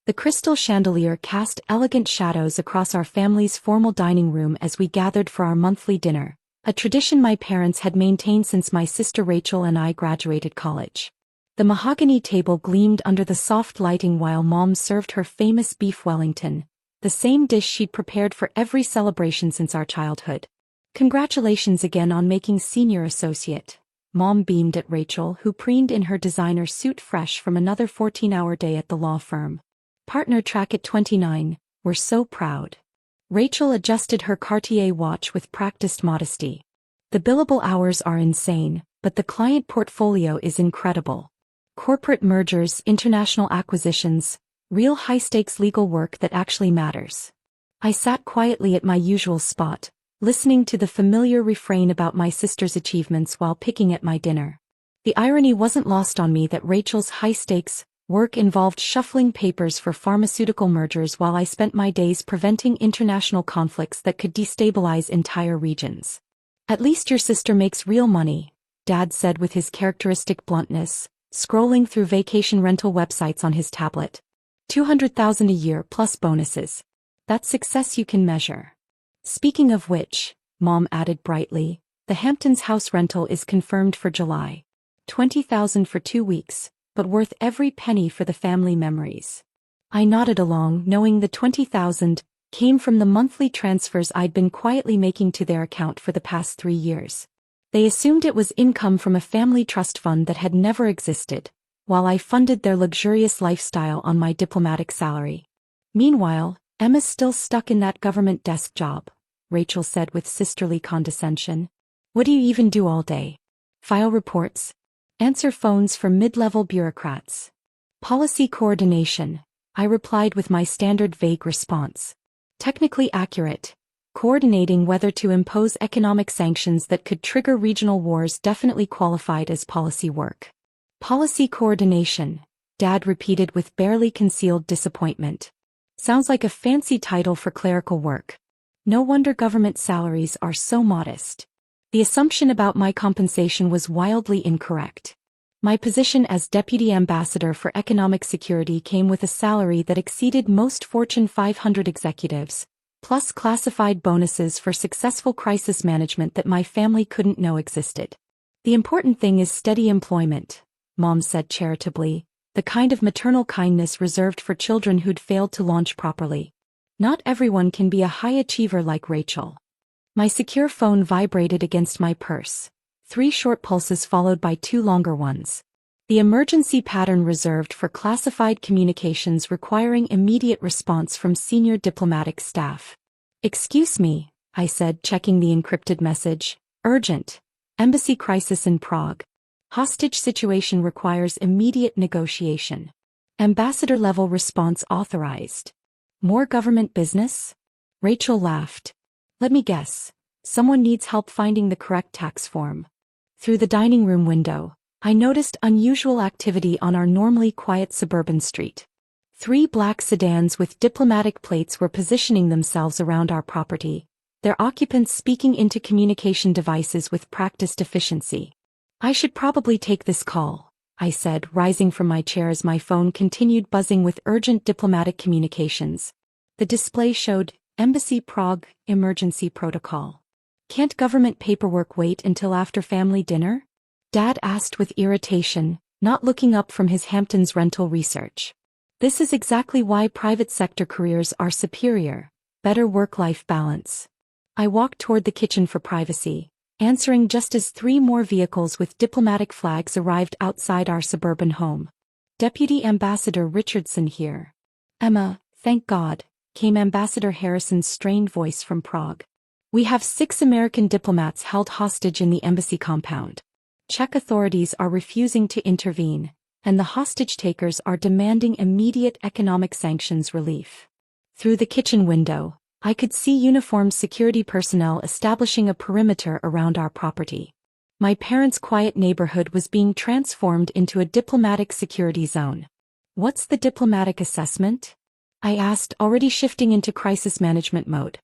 The crystal chandelier cast elegant shadows across our family's formal dining room as we gathered for our monthly dinner, a tradition my parents had maintained since my sister Rachel and I graduated college. The mahogany table gleamed under the soft lighting while Mom served her famous beef Wellington, the same dish she'd prepared for every celebration since our childhood. "Congratulations again on making senior associate," Mom beamed at Rachel, who preened in her designer suit fresh from another 14-hour day at the law firm. "Partner track at 29, we're so proud." Rachel adjusted her Cartier watch with practiced modesty. "The billable hours are insane, but the client portfolio is incredible. Corporate mergers, international acquisitions, real high-stakes legal work that actually matters." I sat quietly at my usual spot, listening to the familiar refrain about my sister's achievements while picking at my dinner. The irony wasn't lost on me that Rachel's high-stakes work involved shuffling papers for pharmaceutical mergers while I spent my days preventing international conflicts that could destabilize entire regions. "At least your sister makes real money," Dad said with his characteristic bluntness, scrolling through vacation rental websites on his tablet. "200,000 a year plus bonuses. That's success you can measure." "Speaking of which," Mom added brightly, "the Hamptons house rental is confirmed for July. 20,000 for 2 weeks. But worth every penny for the family memories." I nodded along, knowing the 20,000 came from the monthly transfers I'd been quietly making to their account for the past 3 years. They assumed it was income from a family trust fund that had never existed, while I funded their luxurious lifestyle on my diplomatic salary. "Meanwhile, Emma's still stuck in that government desk job," Rachel said with sisterly condescension. "What do you even do all day? File reports? Answer phones for mid-level bureaucrats?" "Policy coordination," I replied with my standard vague response. "Technically accurate. Coordinating whether to impose economic sanctions that could trigger regional wars definitely qualified as policy work." "Policy coordination," Dad repeated with barely concealed disappointment. "Sounds like a fancy title for clerical work. No wonder government salaries are so modest." The assumption about my compensation was wildly incorrect. My position as Deputy Ambassador for Economic Security came with a salary that exceeded most Fortune 500 executives, plus classified bonuses for successful crisis management that my family couldn't know existed. "The important thing is steady employment," Mom said charitably, the kind of maternal kindness reserved for children who'd failed to launch properly. "Not everyone can be a high achiever like Rachel." My secure phone vibrated against my purse, 3 short pulses followed by 2 longer ones. The emergency pattern reserved for classified communications requiring immediate response from senior diplomatic staff. "Excuse me," I said, checking the encrypted message. "Urgent. Embassy crisis in Prague. Hostage situation requires immediate negotiation. Ambassador-level response authorized." "More government business?" Rachel laughed. "Let me guess. Someone needs help finding the correct tax form." Through the dining room window, I noticed unusual activity on our normally quiet suburban street. 3 black sedans with diplomatic plates were positioning themselves around our property, their occupants speaking into communication devices with practiced efficiency. "I should probably take this call," I said, rising from my chair as my phone continued buzzing with urgent diplomatic communications. The display showed, "Embassy Prague, emergency protocol." "Can't government paperwork wait until after family dinner?" Dad asked with irritation, not looking up from his Hamptons rental research. "This is exactly why private sector careers are superior, better work-life balance." I walked toward the kitchen for privacy, answering just as 3 more vehicles with diplomatic flags arrived outside our suburban home. "Deputy Ambassador Richardson here." "Emma, thank God," came Ambassador Harrison's strained voice from Prague. "We have 6 American diplomats held hostage in the embassy compound. Czech authorities are refusing to intervene, and the hostage-takers are demanding immediate economic sanctions relief." Through the kitchen window, I could see uniformed security personnel establishing a perimeter around our property. My parents' quiet neighborhood was being transformed into a diplomatic security zone. "What's the diplomatic assessment?" I asked, already shifting into crisis management mode.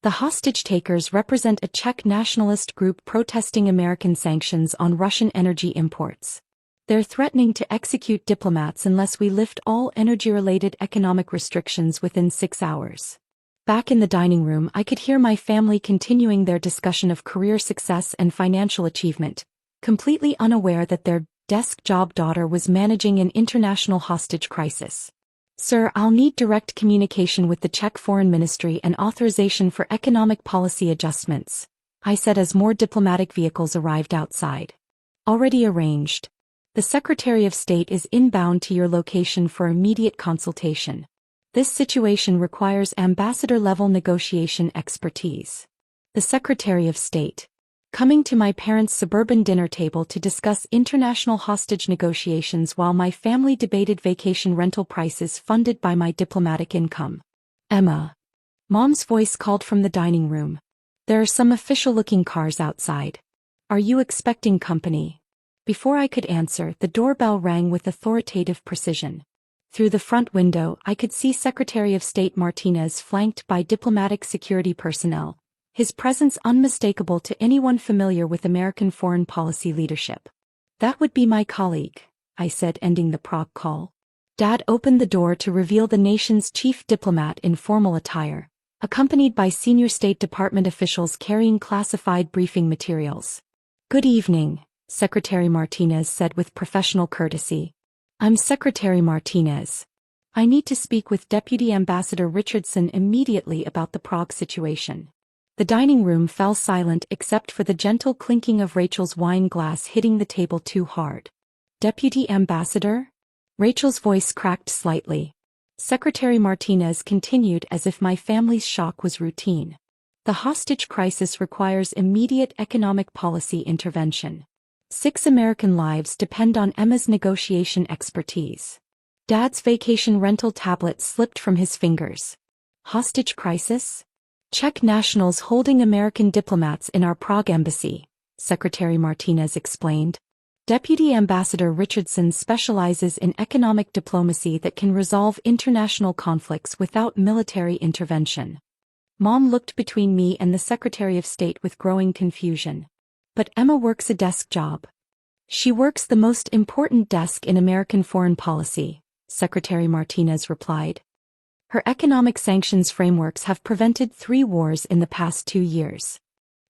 "The hostage-takers represent a Czech nationalist group protesting American sanctions on Russian energy imports. They're threatening to execute diplomats unless we lift all energy-related economic restrictions within 6 hours. Back in the dining room, I could hear my family continuing their discussion of career success and financial achievement, completely unaware that their desk job daughter was managing an international hostage crisis. "Sir, I'll need direct communication with the Czech Foreign Ministry and authorization for economic policy adjustments," I said as more diplomatic vehicles arrived outside. "Already arranged. The Secretary of State is inbound to your location for immediate consultation. This situation requires ambassador-level negotiation expertise." The Secretary of State. Coming to my parents' suburban dinner table to discuss international hostage negotiations while my family debated vacation rental prices funded by my diplomatic income. "Emma." Mom's voice called from the dining room. "There are some official-looking cars outside. Are you expecting company?" Before I could answer, the doorbell rang with authoritative precision. Through the front window, I could see Secretary of State Martinez flanked by diplomatic security personnel, his presence unmistakable to anyone familiar with American foreign policy leadership. "That would be my colleague," I said, ending the Prague call. Dad opened the door to reveal the nation's chief diplomat in formal attire, accompanied by senior State Department officials carrying classified briefing materials. "Good evening," Secretary Martinez said with professional courtesy. "I'm Secretary Martinez. I need to speak with Deputy Ambassador Richardson immediately about the Prague situation." The dining room fell silent except for the gentle clinking of Rachel's wine glass hitting the table too hard. "Deputy Ambassador?" Rachel's voice cracked slightly. Secretary Martinez continued as if my family's shock was routine. "The hostage crisis requires immediate economic policy intervention. 6 American lives depend on Emma's negotiation expertise." Dad's vacation rental tablet slipped from his fingers. "Hostage crisis? Czech nationals holding American diplomats in our Prague embassy," Secretary Martinez explained. "Deputy Ambassador Richardson specializes in economic diplomacy that can resolve international conflicts without military intervention." Mom looked between me and the Secretary of State with growing confusion. "But Emma works a desk job." "She works the most important desk in American foreign policy," Secretary Martinez replied. "Her economic sanctions frameworks have prevented 3 wars in the past 2 years."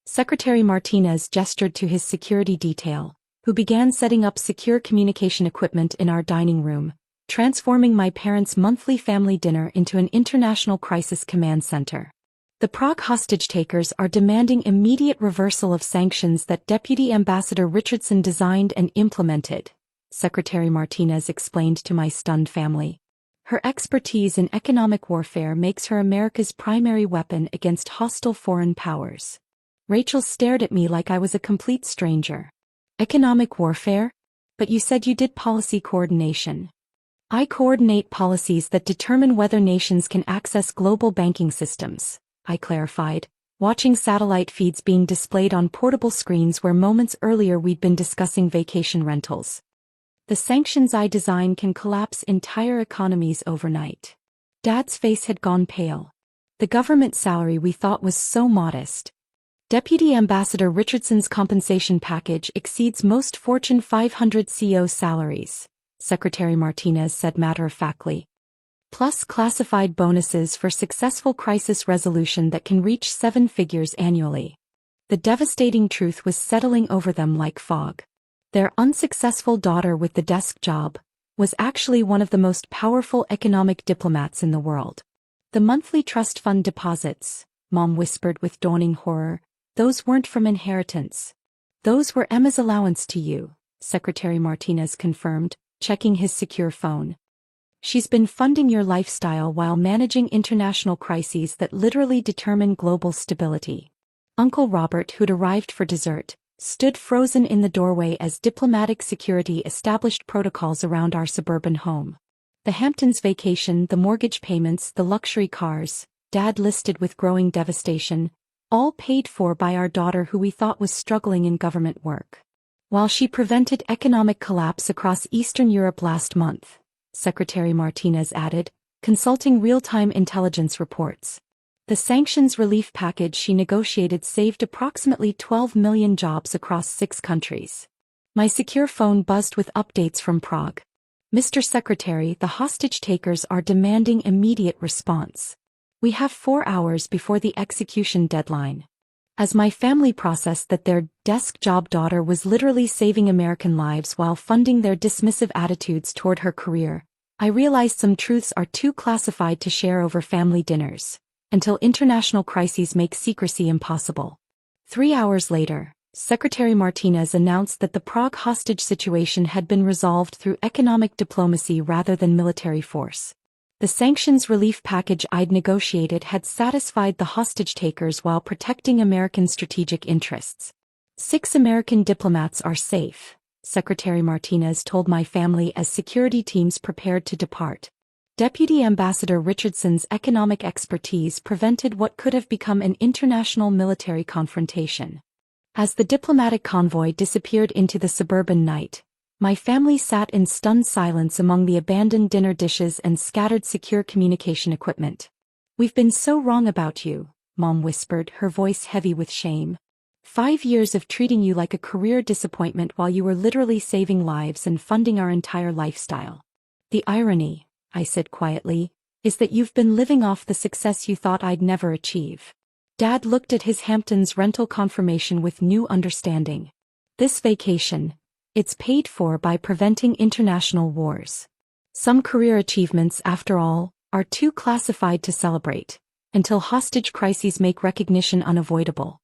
Secretary Martinez gestured to his security detail, who began setting up secure communication equipment in our dining room, transforming my parents' monthly family dinner into an international crisis command center. "The Prague hostage-takers are demanding immediate reversal of sanctions that Deputy Ambassador Richardson designed and implemented," Secretary Martinez explained to my stunned family. "Her expertise in economic warfare makes her America's primary weapon against hostile foreign powers." Rachel stared at me like I was a complete stranger. "Economic warfare? But you said you did policy coordination." "I coordinate policies that determine whether nations can access global banking systems," I clarified, watching satellite feeds being displayed on portable screens where moments earlier we'd been discussing vacation rentals. "The sanctions I design can collapse entire economies overnight." Dad's face had gone pale. "The government salary we thought was so modest. Deputy Ambassador Richardson's compensation package exceeds most Fortune 500 CEO salaries," Secretary Martinez said matter-of-factly. "Plus classified bonuses for successful crisis resolution that can reach 7 figures annually." The devastating truth was settling over them like fog. Their unsuccessful daughter with the desk job was actually one of the most powerful economic diplomats in the world. "The monthly trust fund deposits," Mom whispered with dawning horror, "those weren't from inheritance. Those were Emma's allowance to you," Secretary Martinez confirmed, checking his secure phone. "She's been funding your lifestyle while managing international crises that literally determine global stability." Uncle Robert, who'd arrived for dessert, stood frozen in the doorway as diplomatic security established protocols around our suburban home. The Hamptons vacation, the mortgage payments, the luxury cars, Dad listed with growing devastation, all paid for by our daughter who we thought was struggling in government work. "While she prevented economic collapse across Eastern Europe last month," Secretary Martinez added, consulting real-time intelligence reports. "The sanctions relief package she negotiated saved approximately 12 million jobs across 6 countries." My secure phone buzzed with updates from Prague. Mr. Secretary, the hostage takers are demanding immediate response. We have 4 hours before the execution deadline. As my family processed that their desk job daughter was literally saving American lives while funding their dismissive attitudes toward her career, I realized some truths are too classified to share over family dinners, until international crises make secrecy impossible. 3 hours later, Secretary Martinez announced that the Prague hostage situation had been resolved through economic diplomacy rather than military force. The sanctions relief package I'd negotiated had satisfied the hostage takers while protecting American strategic interests. 6 American diplomats are safe, Secretary Martinez told my family as security teams prepared to depart. Deputy Ambassador Richardson's economic expertise prevented what could have become an international military confrontation. As the diplomatic convoy disappeared into the suburban night, my family sat in stunned silence among the abandoned dinner dishes and scattered secure communication equipment. "We've been so wrong about you," Mom whispered, her voice heavy with shame. 5 years of treating you like a career disappointment while you were literally saving lives and funding our entire lifestyle. "The irony," I said quietly, "is that you've been living off the success you thought I'd never achieve." Dad looked at his Hamptons rental confirmation with new understanding. "This vacation, it's paid for by preventing international wars. Some career achievements, after all, are too classified to celebrate, until hostage crises make recognition unavoidable."